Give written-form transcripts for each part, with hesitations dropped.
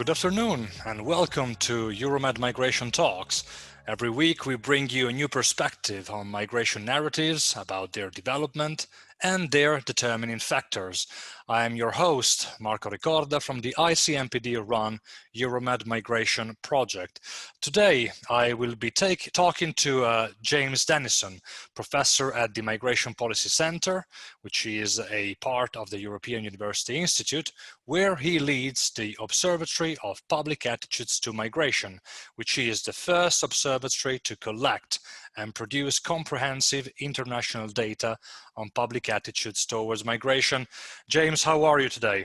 Good afternoon and welcome to EUROMED Migration Talks. Every week we bring you a new perspective on migration narratives, about their development and their determining factors. I am your host, Marco Ricorda from the ICMPD-run EUROMED Migration Project. Today I will be talking to James Dennison, professor at the Migration Policy Center, which is a part of the European University Institute, where he leads the Observatory of Public Attitudes to Migration, which is the first observatory to collect and produce comprehensive international data on public attitudes towards migration. James, how are you today?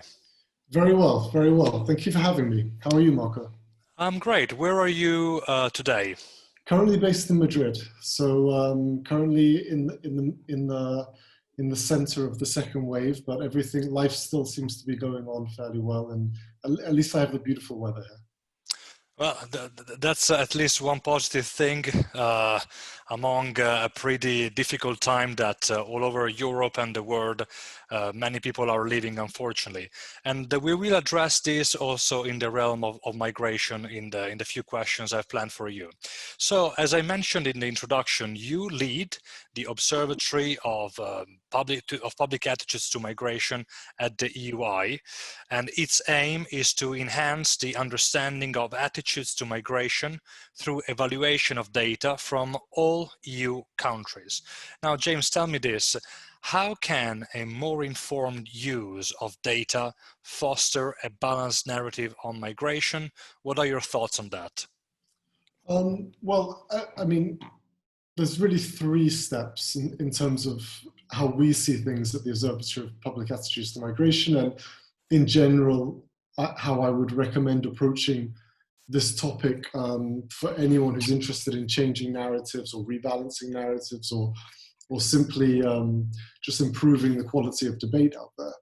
Very well, very well. Thank you for having me. How are you, Marco? I'm great. Where are you today? Currently based in Madrid. So currently in the center of the second wave, but life still seems to be going on fairly well, and at least I have the beautiful weather here. Well, that's at least one positive thing among a pretty difficult time that all over Europe and the world, many people are living, unfortunately. And we will address this also in the realm of migration in the few questions I've planned for you. So, as I mentioned in the introduction, you lead the Observatory of Public Attitudes to Migration at the EUI, and its aim is to enhance the understanding of attitudes to migration through evaluation of data from all EU countries. Now, James, tell me this. How can a more informed use of data foster a balanced narrative on migration? What are your thoughts on that? Well, I mean, there's really three steps in terms of how we see things at the Observatory of Public Attitudes to Migration, and in general, how I would recommend approaching this topic for anyone who's interested in changing narratives or rebalancing narratives or simply just improving the quality of debate out there.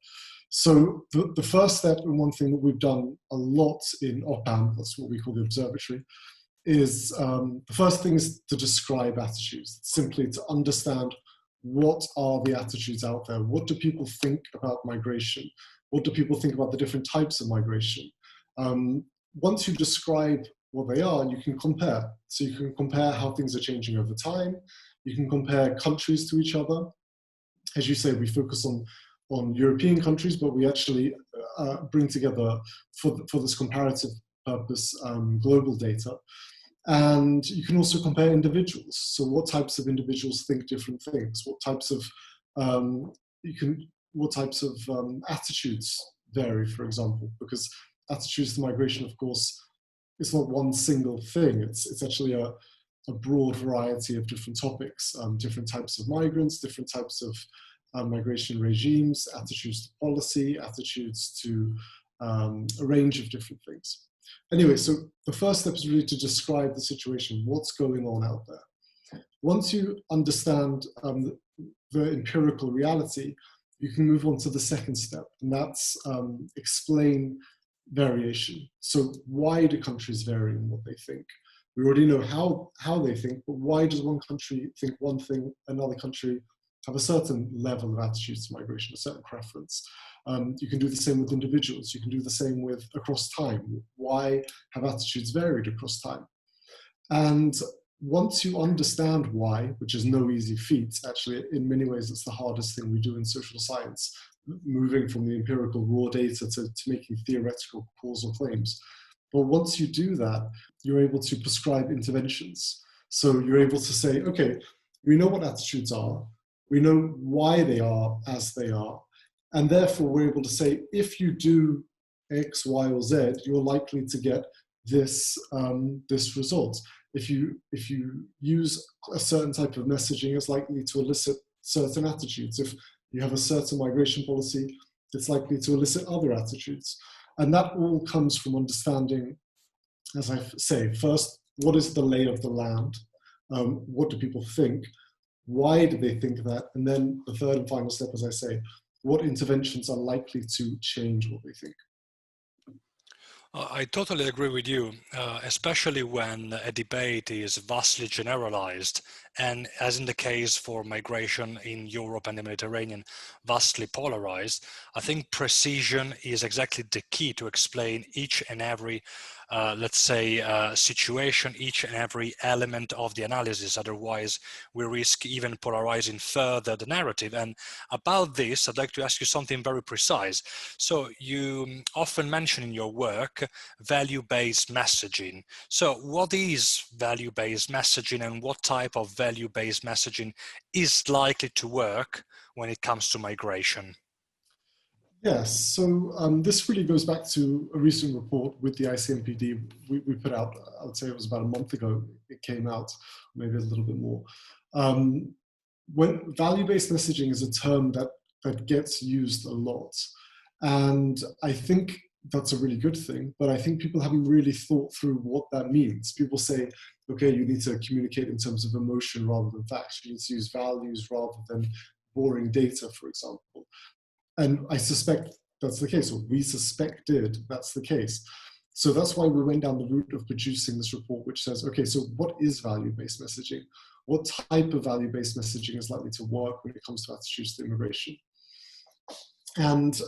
So the first step, and one thing that we've done a lot in OPAM, that's what we call the observatory, is the first thing is to describe attitudes, simply to understand what are the attitudes out there, what do people think about migration, what do people think about the different types of migration. Once you describe what they are, you can compare. So you can compare how things are changing over time. You can compare countries to each other. As you say, we focus on European countries, but we actually bring together, for this comparative purpose, global data. And you can also compare individuals. So what types of individuals think different things? What types of attitudes vary, for example, because attitudes to migration, of course, it's not one single thing. It's actually a broad variety of different topics, different types of migrants, different types of migration regimes, attitudes to policy, attitudes to a range of different things. Anyway, so the first step is really to describe the situation, what's going on out there. Once you understand the empirical reality, you can move on to the second step, and that's explain variation. So why do countries vary in what they think? We already know how they think, but why does one country think one thing, another country have a certain level of attitudes to migration, a certain preference? You can do the same with individuals. You can do the same with across time. Why have attitudes varied across time? And once you understand why, which is no easy feat, actually, in many ways, it's the hardest thing we do in social science, moving from the empirical raw data to making theoretical causal claims. But once you do that, you're able to prescribe interventions. So you're able to say, okay, we know what attitudes are. We know why they are as they are. And therefore, we're able to say, if you do X, Y, or Z, you're likely to get this, this result. If you use a certain type of messaging, it's likely to elicit certain attitudes. If you have a certain migration policy, it's likely to elicit other attitudes. And that all comes from understanding, as I say, first, what is the lay of the land? What do people think? Why do they think that? And then the third and final step, as I say, what interventions are likely to change what they think? I totally agree with you, especially when a debate is vastly generalized and as in the case for migration in Europe and the Mediterranean, vastly polarized, I think precision is exactly the key to explain each and every, let's say, situation, each and every element of the analysis. Otherwise, we risk even polarizing further the narrative. And about this, I'd like to ask you something very precise. So you often mention in your work value-based messaging. So what is value-based messaging, and what type of value-based messaging is likely to work when it comes to migration? Yes, so this really goes back to a recent report with the ICMPD we put out. I would say it was about a month ago it came out, maybe a little bit more. When value-based messaging is a term that gets used a lot, and I think that's a really good thing, but I think people haven't really thought through what that means. People say, okay, you need to communicate in terms of emotion rather than facts. You need to use values rather than boring data, for example. And I suspect that's the case, or we suspected that's the case. So that's why we went down the route of producing this report, which says, okay, so what is value-based messaging? What type of value-based messaging is likely to work when it comes to attitudes to immigration? And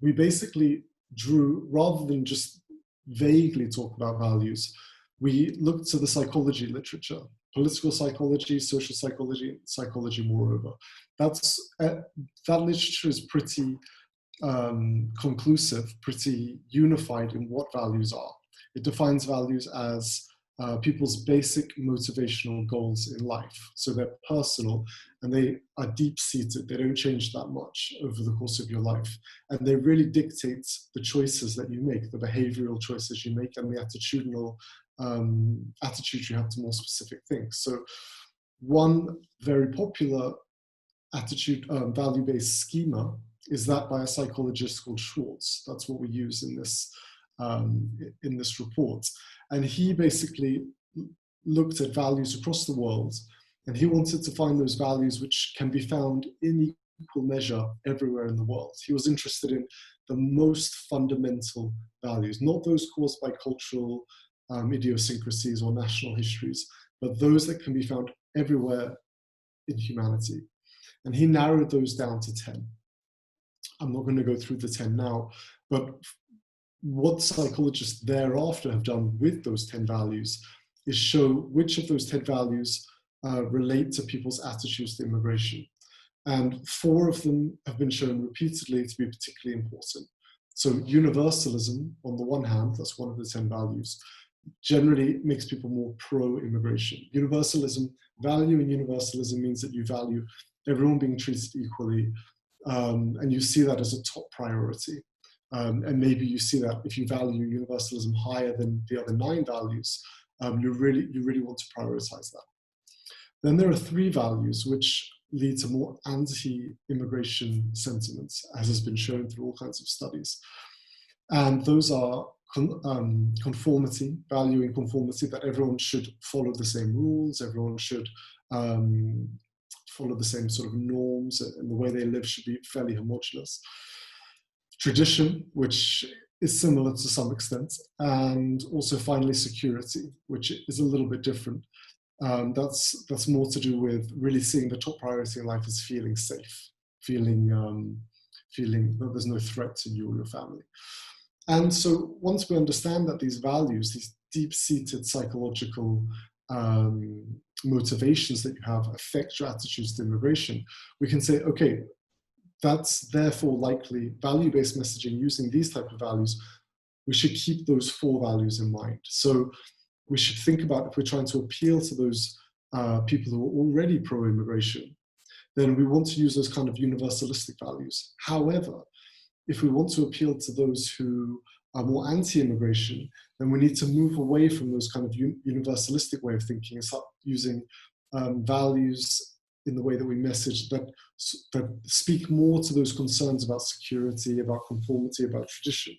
we basically drew, rather than just vaguely talk about values, we looked to the psychology literature, political psychology, social psychology, psychology moreover. That literature is pretty conclusive, pretty unified in what values are. It defines values as people's basic motivational goals in life. So they're personal and they are deep-seated. They don't change that much over the course of your life. And they really dictate the choices that you make, the behavioral choices you make, and the attitudinal attitude you have to more specific things. So one very popular attitude value-based schema is that by a psychologist called Schwartz. That's what we use in this report. And he basically looked at values across the world, and he wanted to find those values which can be found in equal measure everywhere in the world. He was interested in the most fundamental values, not those caused by cultural idiosyncrasies or national histories, but those that can be found everywhere in humanity. And he narrowed those down to 10. I'm not going to go through the 10 now, but what psychologists thereafter have done with those 10 values is show which of those 10 values relate to people's attitudes to immigration. And 4 of them have been shown repeatedly to be particularly important. So universalism, on the one hand, that's one of the 10 values, generally makes people more pro-immigration. Universalism, value in universalism means that you value everyone being treated equally, and you see that as a top priority. And maybe you see that if you value universalism higher than the other 9 values, you really want to prioritize that. Then there are 3 values which lead to more anti-immigration sentiments, as has been shown through all kinds of studies. And those are conformity, valuing conformity, that everyone should follow the same rules, everyone should follow the same sort of norms, and the way they live should be fairly homogenous. Tradition, which is similar to some extent, and also finally security, which is a little bit different. That's more to do with really seeing the top priority in life is feeling safe, feeling that there's no threat to you or your family. And so once we understand that these values, these deep-seated psychological motivations that you have affect your attitudes to immigration, we can say, okay, that's therefore likely value-based messaging using these type of values. We should keep those 4 values in mind. So we should think about, if we're trying to appeal to those people who are already pro-immigration, then we want to use those kind of universalistic values. However, if we want to appeal to those who are more anti-immigration, then we need to move away from those kind of universalistic way of thinking and start using values in the way that we message that speak more to those concerns about security, about conformity, about tradition.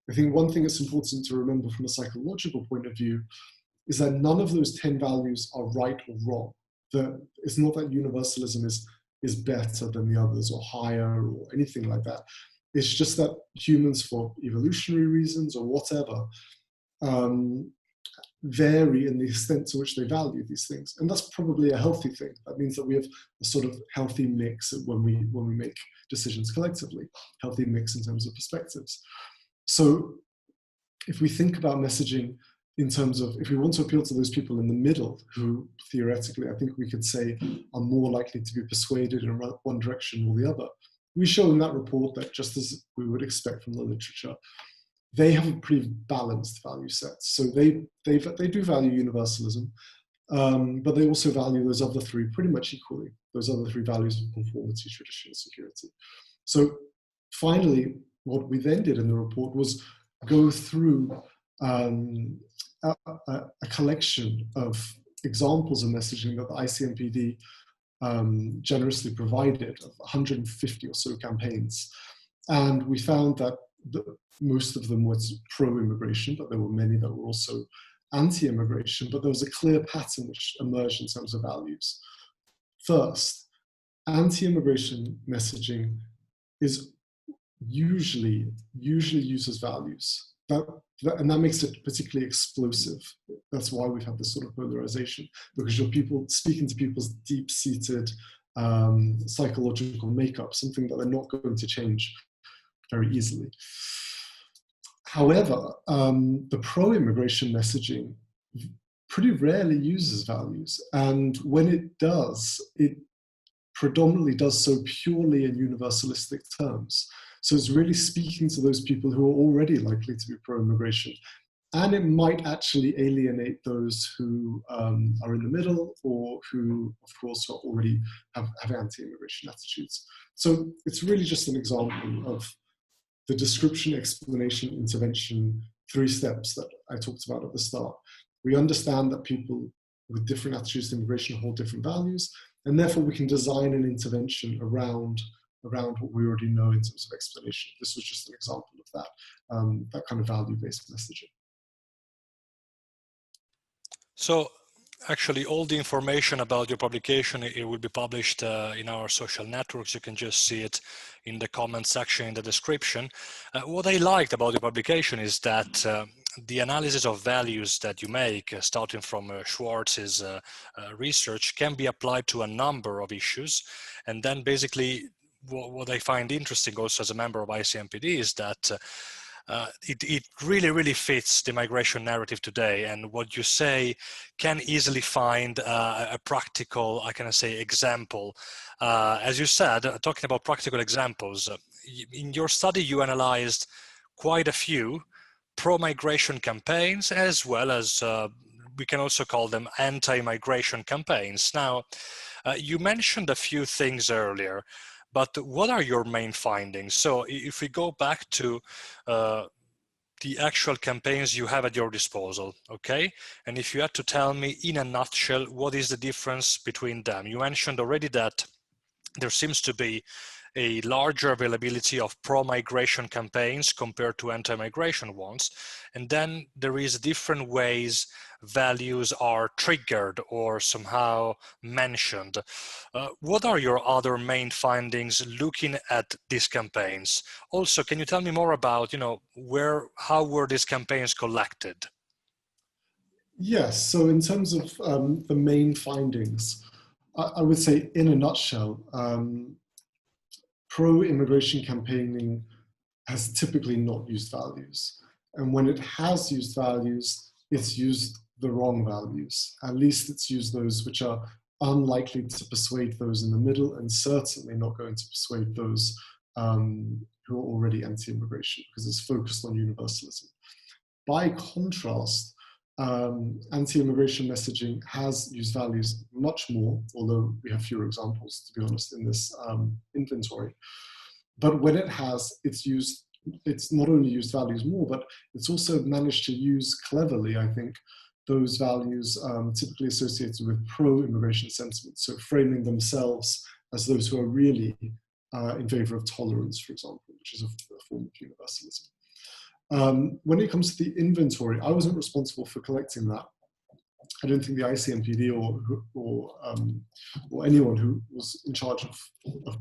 I think one thing that's important to remember from a psychological point of view is that none of those 10 values are right or wrong. It's not that universalism is better than the others or higher or anything like that. It's just that humans, for evolutionary reasons or whatever, vary in the extent to which they value these things. And that's probably a healthy thing. That means that we have a sort of healthy mix when we make decisions collectively, healthy mix in terms of perspectives. So if we think about messaging in terms of, if we want to appeal to those people in the middle who theoretically, I think we could say, are more likely to be persuaded in one direction or the other, we show in that report that, just as we would expect from the literature, they have a pretty balanced value set. So they do value universalism, but they also value those other three pretty much equally, those other three values of conformity, tradition, and security. So finally, what we then did in the report was go through a collection of examples of messaging that the ICMPD generously provided, of 150 or so campaigns. And we found that most of them were pro-immigration, but there were many that were also anti-immigration, but there was a clear pattern which emerged in terms of values. First, anti-immigration messaging is usually uses values. And that makes it particularly explosive. That's why we've had this sort of polarization, because you're speaking to people's deep-seated psychological makeup, something that they're not going to change very easily. However, the pro-immigration messaging pretty rarely uses values. And when it does, it predominantly does so purely in universalistic terms. So it's really speaking to those people who are already likely to be pro-immigration. And it might actually alienate those who are in the middle, or who, of course, are already have anti-immigration attitudes. So it's really just an example of the description, explanation, intervention, 3 steps that I talked about at the start. We understand that people with different attitudes to immigration hold different values, and therefore we can design an intervention around what we already know in terms of explanation. This was just an example of that, that kind of value-based messaging. So actually all the information about your publication, it will be published in our social networks. You can just see it in the comment section in the description. What I liked about your publication is that the analysis of values that you make, starting from Schwartz's research, can be applied to a number of issues. And then basically what I find interesting also as a member of ICMPD is that it really fits the migration narrative today, and what you say can easily find a practical, I can say, example. As you said, talking about practical examples, in your study you analyzed quite a few pro-migration campaigns, as well as we can also call them anti-migration campaigns. Now, you mentioned a few things earlier, but what are your main findings? So if we go back to the actual campaigns you have at your disposal, okay? And if you had to tell me in a nutshell, what is the difference between them? You mentioned already that there seems to be a larger availability of pro-migration campaigns compared to anti-migration ones. And then there is different ways values are triggered or somehow mentioned. What are your other main findings looking at these campaigns? Also, can you tell me more about, how were these campaigns collected? Yes, so in terms of the main findings, I would say in a nutshell, pro-immigration campaigning has typically not used values. And when it has used values, it's used the wrong values. At least it's used those which are unlikely to persuade those in the middle, and certainly not going to persuade those who are already anti-immigration, because it's focused on universalism. By contrast, anti-immigration messaging has used values much more, although we have fewer examples, to be honest, in this inventory. But when it has, it's not only used values more, but it's also managed to use cleverly, I think, those values typically associated with pro-immigration sentiments, so framing themselves as those who are really in favor of tolerance, for example, which is a form of universalism. When it comes to the inventory, I wasn't responsible for collecting that. I don't think the ICMPD or anyone who was in charge of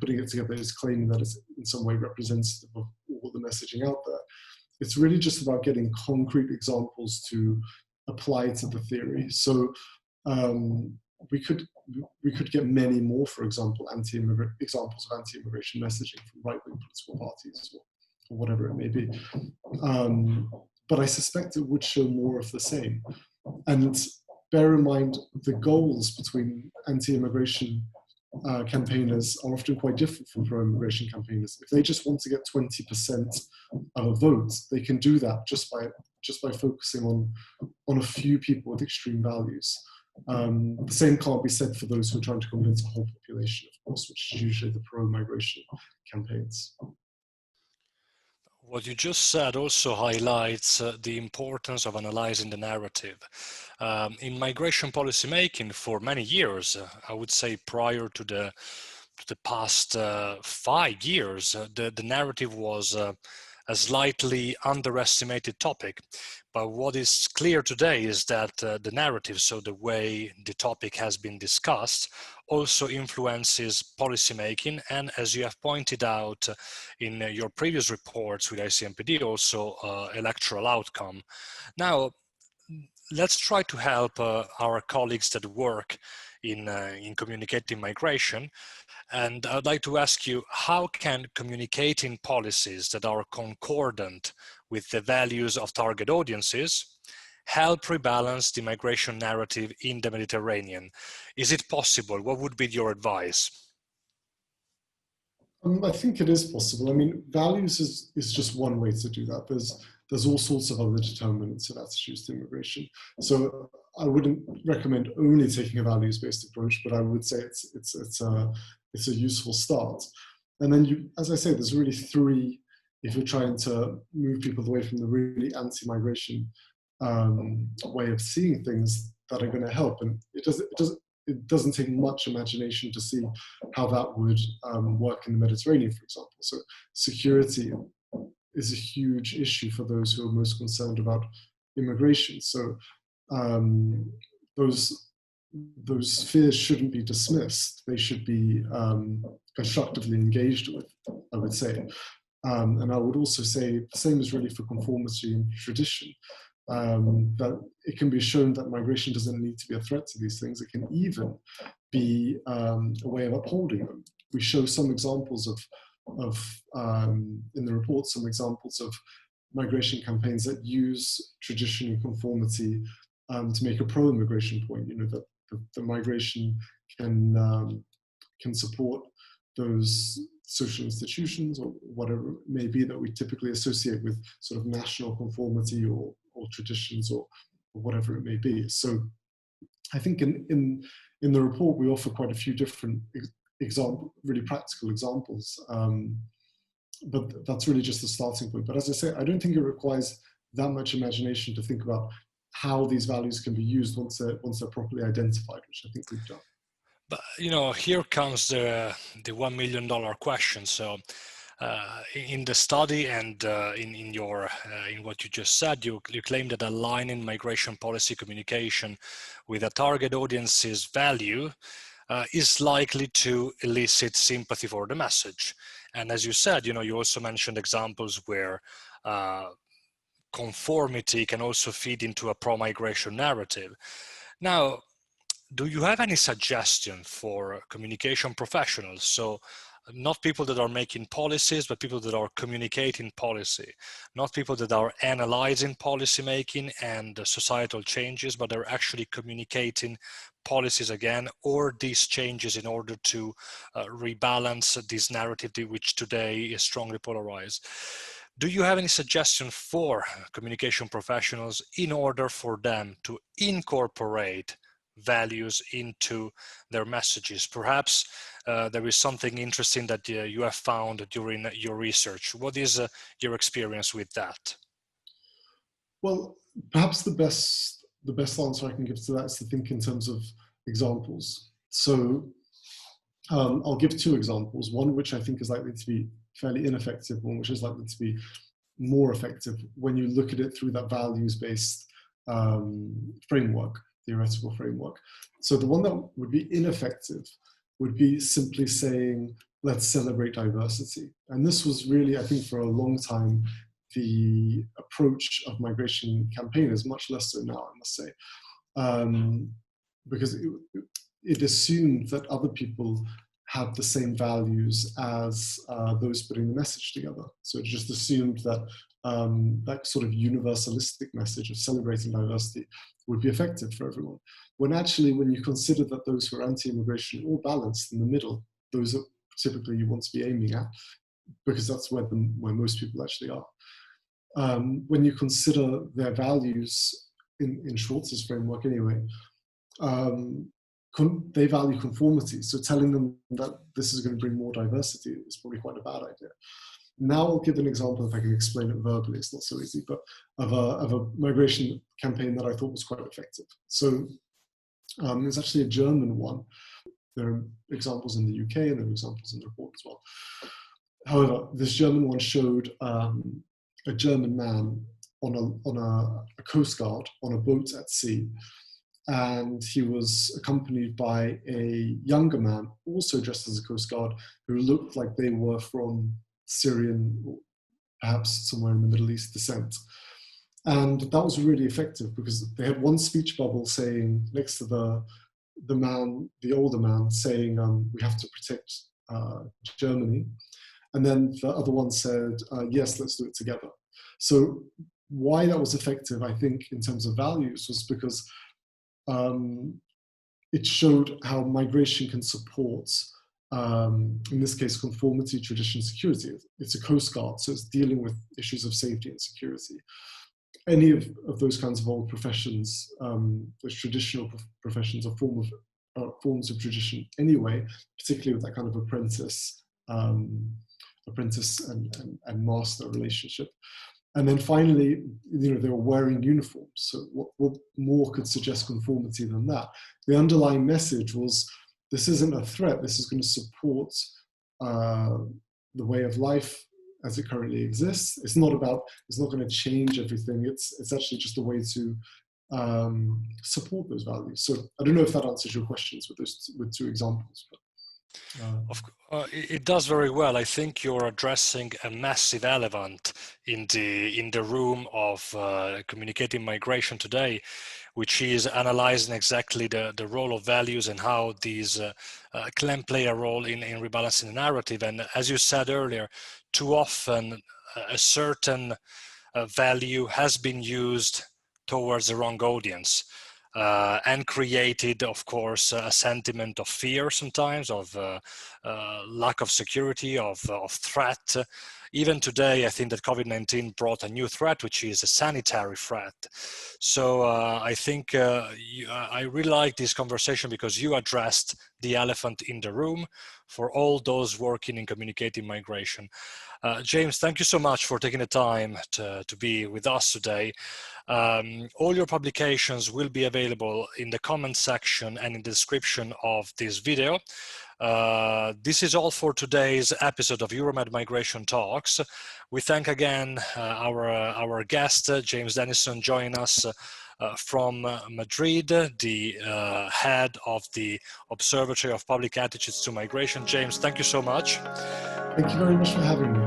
putting it together is claiming that it's in some way representative of all the messaging out there. It's really just about getting concrete examples to apply to the theory. So we could get many more, for example, examples of anti-immigration messaging from right-wing political parties or whatever it may be. But I suspect it would show more of the same. And bear in mind, the goals between anti-immigration campaigners are often quite different from pro-immigration campaigners. If they just want to get 20% of a vote, they can do that just by focusing on a few people with extreme values. The same can't be said for those who are trying to convince a whole population, of course, which is usually the pro-migration campaigns. What you just said also highlights the importance of analyzing the narrative. In migration policy making for many years, I would say prior to the past 5 years, the narrative was a slightly underestimated topic. But what is clear today is that the narrative, so the way the topic has been discussed, also influences policymaking, and as you have pointed out in your previous reports with ICMPD, also electoral outcome. Now, let's try to help our colleagues that work in communicating migration. And I'd like to ask you, how can communicating policies that are concordant with the values of target audiences help rebalance the migration narrative in the Mediterranean? Is it possible? What would be your advice? I think it is possible. I mean, values is just one way to do that. There's all sorts of other determinants of attitudes to immigration. So I wouldn't recommend only taking a values-based approach, but I would say it's a useful start. And then as I say, there's really three, if you're trying to move people away from the really anti-migration way of seeing things, that are going to help. And it doesn't take much imagination to see how that would work in the Mediterranean, for example. So security is a huge issue for those who are most concerned about immigration. So those fears shouldn't be dismissed. They should be constructively engaged with, I would say. And I would also say the same is really for conformity and tradition. That it can be shown that migration doesn't need to be a threat to these things. It can even be a way of upholding them. We show some examples of in the report, some examples of migration campaigns that use tradition and conformity to make a pro-immigration point. You know, that the migration can support those social institutions or whatever it may be that we typically associate with sort of national conformity or traditions or whatever it may be. So I think in the report we offer quite a few different really practical examples, but that's really just the starting point. But as I say, I don't think it requires that much imagination to think about how these values can be used once they're properly identified, which I think we've done. But you know, here comes the $1 million question. So in the study and in what you just said, you claim that aligning migration policy communication with a target audience's value is likely to elicit sympathy for the message. And as you said, you know, you also mentioned examples where conformity can also feed into a pro-migration narrative. Now, do you have any suggestion for communication professionals? So not people that are making policies, but people that are communicating policy, not people that are analyzing policy making and societal changes, but they're actually communicating policies again, or these changes in order to rebalance this narrative which today is strongly polarized. Do you have any suggestion for communication professionals in order for them to incorporate values into their messages? Perhaps there is something interesting that you have found during your research. What is your experience with that? Well, perhaps the best answer I can give to that is to think in terms of examples. So I'll give two examples, one which I think is likely to be fairly ineffective, one which is likely to be more effective when you look at it through that values-based framework, theoretical framework. So the one that would be ineffective would be simply saying, let's celebrate diversity. And this was really, I think, for a long time, the approach of migration campaigners, much less so now, I must say, because it assumed that other people had the same values as those putting the message together. So it just assumed that that sort of universalistic message of celebrating diversity would be effective for everyone. When actually, when you consider that those who are anti-immigration are all balanced in the middle, those are typically you want to be aiming at, because that's where most people actually are. When you consider their values in Schwartz's framework anyway, they value conformity. So telling them that this is going to bring more diversity is probably quite a bad idea. Now I'll give an example, if I can explain it verbally, it's not so easy, but of a migration campaign that I thought was quite effective. So there's actually a German one. There are examples in the UK and there are examples in the report as well. However, this German one showed a German man on a coast guard on a boat at sea. And he was accompanied by a younger man, also dressed as a coast guard, who looked like they were from Syrian, or perhaps somewhere in the Middle East descent. And that was really effective because they had one speech bubble saying, next to the older man saying, we have to protect Germany. And then the other one said, yes, let's do it together. So why that was effective, I think, in terms of values was because it showed how migration can support, in this case, conformity, tradition, security. It's a coast guard, so it's dealing with issues of safety and security. Any of those kinds of old professions, those traditional professions are forms of tradition anyway, particularly with that kind of apprentice and master relationship. And then finally, they were wearing uniforms. So what more could suggest conformity than that? The underlying message was, this isn't a threat. This is going to support the way of life as it currently exists. It's not going to change everything. It's actually just a way to support those values. So I don't know if that answers your questions with two examples. But, it does very well. I think you're addressing a massive elephant in the room of communicating migration today, which is analyzing exactly the role of values and how these can play a role in rebalancing the narrative. And as you said earlier, too often a certain value has been used towards the wrong audience. And created, of course, a sentiment of fear sometimes, of lack of security, of threat. Even today, I think that COVID-19 brought a new threat, which is a sanitary threat. So I think I really like this conversation because you addressed the elephant in the room for all those working in communicating migration. James, thank you so much for taking the time to be with us today. All your publications will be available in the comment section and in the description of this video. This is all for today's episode of EUROMED Migration Talks. We thank again our guest, James Dennison, joining us from Madrid, the head of the Observatory of Public Attitudes to Migration. James, thank you so much. Thank you very much for having me.